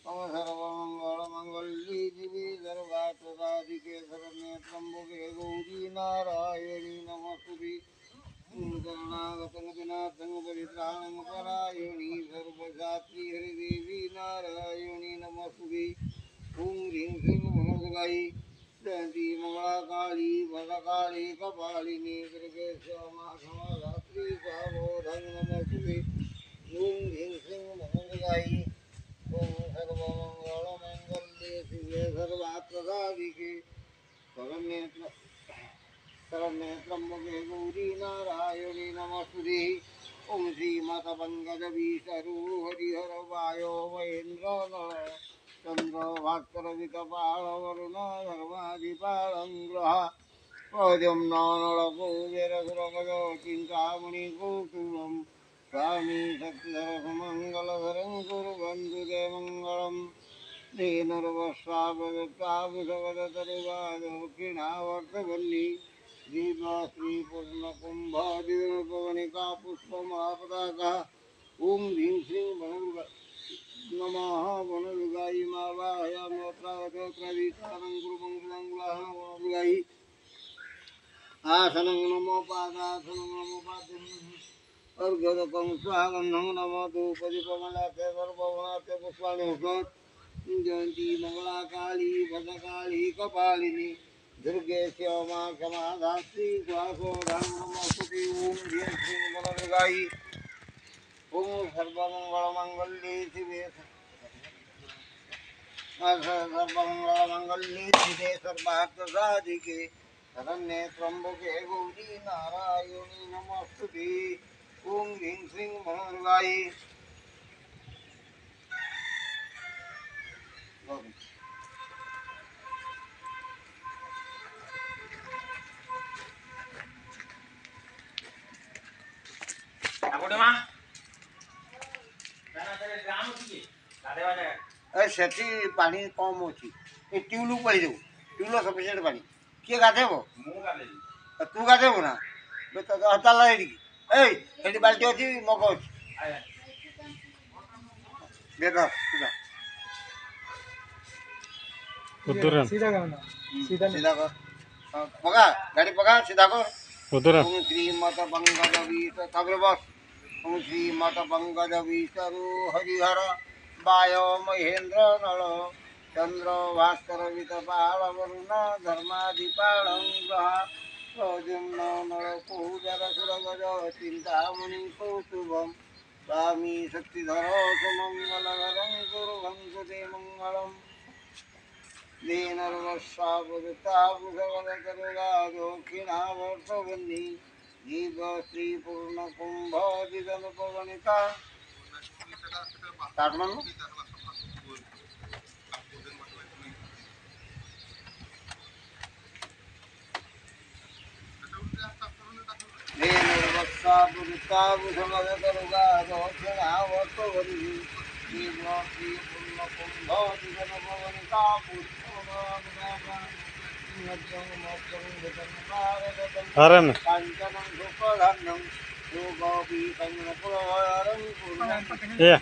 मम सर्वमङ्गलमङ्गल्ये शिवे सर्वार्थसाधिके शरण्ये त्र्यम्बके गौरी नारायणी नमोस्तुते शरणागतं परित्राणं परायणी सर्वशास्त्री हरिदेवी नारायणी नमोस्तुते ओम ह्रीं श्रीं मनोदुर्गायै जयन्ती मंगला काली भद्रकाली कपालिनी दुर्गे क्षमा क्षमाधात्री सावधान नमोस्तुते ओम ह्रीं श्रीं मनोदुर्गायै ओम सर्वमङ्गलमङ्गल्ये शिवे सर्वार्थसाधिके शरण्ये त्र्यम्बके गौरी नारायणी नमोस्तुते ओम श्रीमाता पंकजविष्णु हरिहर वायो महेन्द्र नर चंद्र भास्कर विकपाल वरुण धर्माधिपालं ग्रह पद्यं नळकुबेरसुरगज चिन्तामणि कौस्तुभं स्वामी शक्तिधर सुमङ्गलधरं कुर्वन्तु ते मङ्गलम् तेनर्वस्वापदत्ताभुषवदतरुवा दक्षिणावर्तवल्ली दीपश्रीपूर्णकुम्भादिपवनिका पुष्पमापदाका ॐ ह्रीं श्रीं वनदुर्गा नमः वनदुर्गायै मावाहयाम्योत्रावतोत्रवीकारं गुरुमङ्गलाङ्गुलाहं वनदुर्गायै आसनं नमो पादासनं नमो पाद्यं अर्घ्यदकं स्वागन्धं नमो धूपदीपमलाख्य सर्वभवनाख्य पुष्पाणि हुसत् जयंती मंगला काली भद्रकाली कपालिनी दुर्गे क्षमा क्षमा धात्री स्वासोधान नमोस्तुते ओम ह्रीं श्रीं वनदुर्गायै ओम सर्वमङ्गलमङ्गल्ये शिवे सर्वमङ्गलमङ्गल्ये शिवे सर्वार्थसाधिके शरण्ये त्र्यम्बके गौरी नारायणी नमोस्तुते ओम ह्रीं श्रीं वनदुर्गायै सेठी पानी कम अच्छी ट्यूब पड़ी देव ट्यूब सफिसीयंट पानी किए गाधेब तू गाधेबू ना हताला एटी बाल्टी अच्छी मग अच्छी देख सीधा सीधा कर पका गाड़ी पका सीधा कर श्रीमत पंकज विष्णु बस ओम श्रीमत पंकज विष्णु हरिहर वायो महेन्द्र नल चंद्र भास्कर विकपाल वरुण धर्माधिपालं ग्रह प्रद्युम्न नळकुबेरसुरगज चिन्तामणि कौस्तुभं स्वामी शक्तिधर सुमङ्गलधरं कुर्वन्तु ते मङ्गलम् दीनर्वस्वापदत्ताभुषवदतरुगा दक्षिणावर्तवन्नी दीपश्रीपूर्णकुम्भादिदनुपवनिका ताटमनु दीनर्वस्वापदत्ताभुषवदतरुगा दक्षिणावर्तवन्नी दीपश्रीपूर्णकुम्भादिदनुपवनिका Haran. Iya.